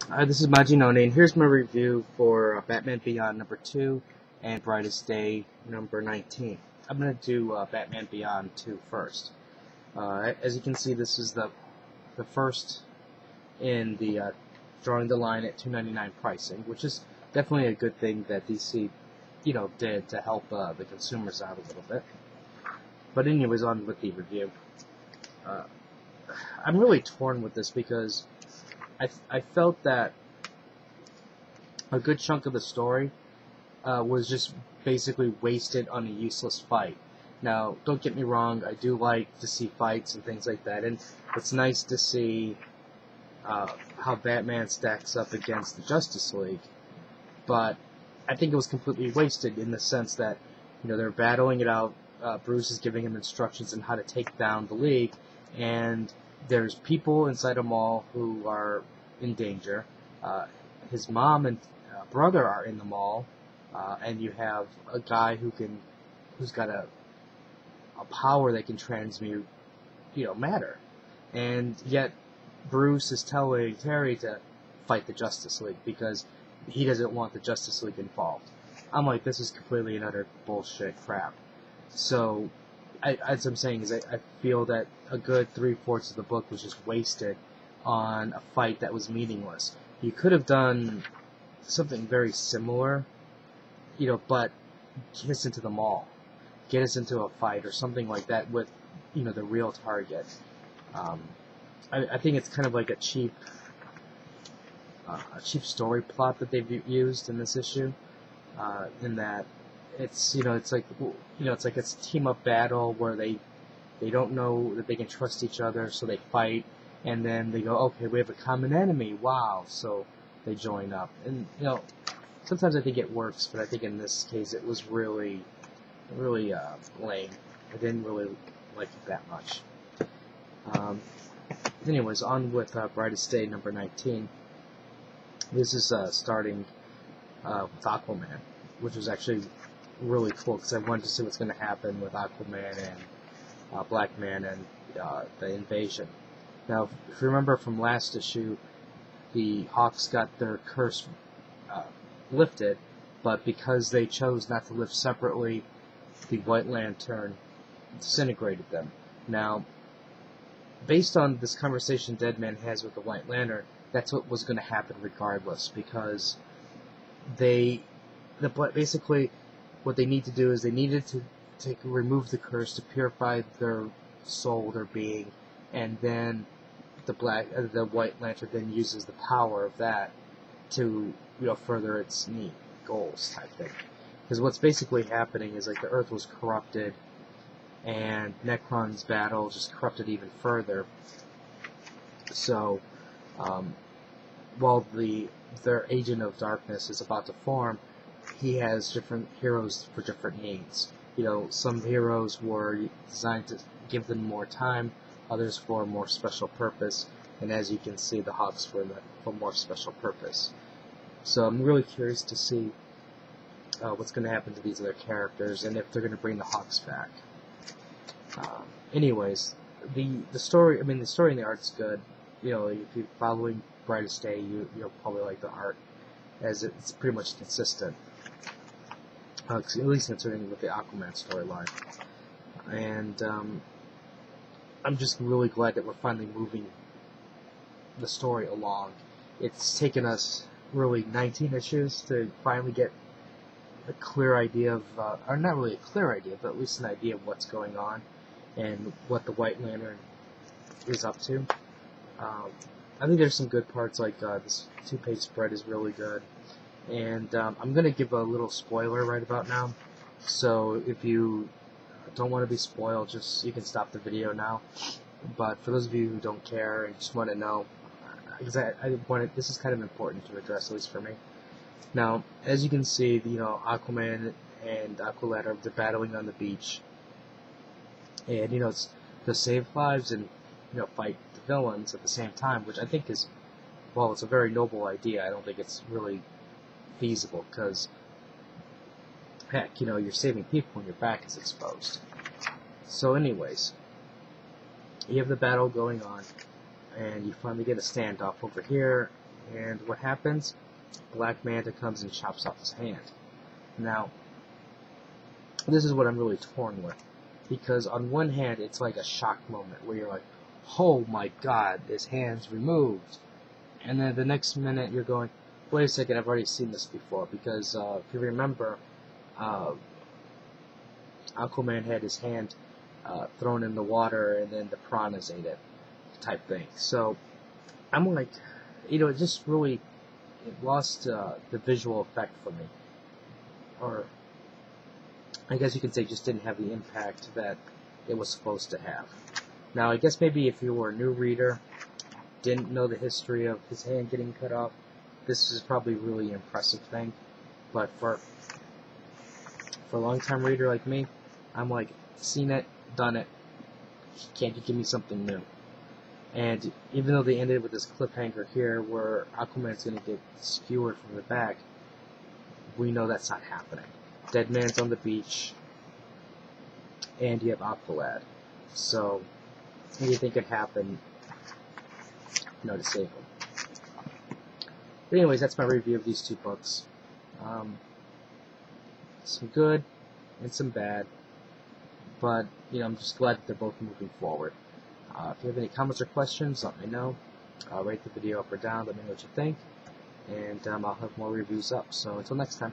This is Majinone, and here's my review for Batman Beyond number 2 and Brightest Day number 19. I'm going to do Batman Beyond 2 first. As you can see, this is the first in the drawing the line at $2.99 pricing, which is definitely a good thing that DC, did to help the consumers out a little bit. But anyways, on with the review. I'm really torn with this because I felt that a good chunk of the story was just basically wasted on a useless fight. Now, don't get me wrong, I do like to see fights and things like that, and it's nice to see how Batman stacks up against the Justice League, but I think it was completely wasted in the sense that, they're battling it out, Bruce is giving him instructions on how to take down the League, and there's people inside a mall who are in danger. His mom and brother are in the mall, and you have a guy who's got a power that can transmute, matter. And yet, Bruce is telling Terry to fight the Justice League because he doesn't want the Justice League involved. I'm like, this is completely and utter bullshit crap. So, as I'm saying, I feel that a good 3/4 of the book was just wasted on a fight that was meaningless. You could have done something very similar, but get us into the mall, get us into a fight or something like that with, the real target. I think it's kind of like a cheap story plot that they've used in this issue, in that it's it's like it's a team up battle where they don't know that they can trust each other, so they fight, and then they go, okay, we have a common enemy, wow, so they join up. And sometimes I think it works, but I think in this case it was really lame. I didn't really like it that much. Anyways, on with Brightest Day number 19. This is starting with Aquaman, which was actually really cool because I wanted to see what's going to happen with Aquaman and Black Man and the invasion. Now, if you remember from last issue, the Hawks got their curse lifted, but because they chose not to live separately, the White Lantern disintegrated them. Now, based on this conversation Deadman has with the White Lantern, that's what was going to happen regardless, because basically what they need to do is they needed to remove the curse to purify their soul, their being, and then the White Lantern then uses the power of that to further its goals type thing. Because what's basically happening is like the Earth was corrupted, and Necron's battle just corrupted even further. So while their Agent of Darkness is about to form, he has different heroes for different needs. Some heroes were designed to give them more time, others for a more special purpose, and as you can see, the Hawks for more special purpose. So I'm really curious to see what's going to happen to these other characters, and if they're going to bring the Hawks back. Anyways, the story and the art's good. If you're following Brightest Day, you'll probably like the art, as it's pretty much consistent. At least concerning with the Aquaman storyline. And I'm just really glad that we're finally moving the story along. It's taken us really 19 issues to finally get a clear idea of, or not really a clear idea, but at least an idea of what's going on and what the White Lantern is up to. I think there's some good parts, like this 2-page spread is really good. And I'm going to give a little spoiler right about now. So if you don't want to be spoiled, you can stop the video now. But for those of you who don't care and just want to know, because this is kind of important to address, at least for me. Now, as you can see, Aquaman and Aqualad they're battling on the beach. And, it's to save lives and, fight the villains at the same time, which I think is, well, it's a very noble idea. I don't think it's really feasible, because heck, you're saving people when your back is exposed. So anyways, you have the battle going on, and you finally get a standoff over here, And what happens? Black Manta comes and chops off his hand. Now, this is what I'm really torn with. Because on one hand, it's like a shock moment where you're like, oh my god, his hand's removed. And then the next minute you're going, wait a second, I've already seen this before. Because if you remember, Aquaman had his hand thrown in the water and then the piranhas ate it, type thing. So I'm like, it just really lost the visual effect for me. Or I guess you could say just didn't have the impact that it was supposed to have. Now, I guess maybe if you were a new reader, didn't know the history of his hand getting cut off, this is probably a really impressive thing. But for a long-time reader like me, I'm like, seen it, done it, can't you give me something new? And even though they ended with this cliffhanger here where Aquaman's going to get skewered from the back, we know that's not happening. Dead man's on the beach, and you have Aqualad. So, anything could happen, to save him. But anyways, that's my review of these two books. Some good and some bad, but I'm just glad that they're both moving forward. If you have any comments or questions, let me know. Rate the video up or down, let me know what you think, and I'll have more reviews up. So until next time.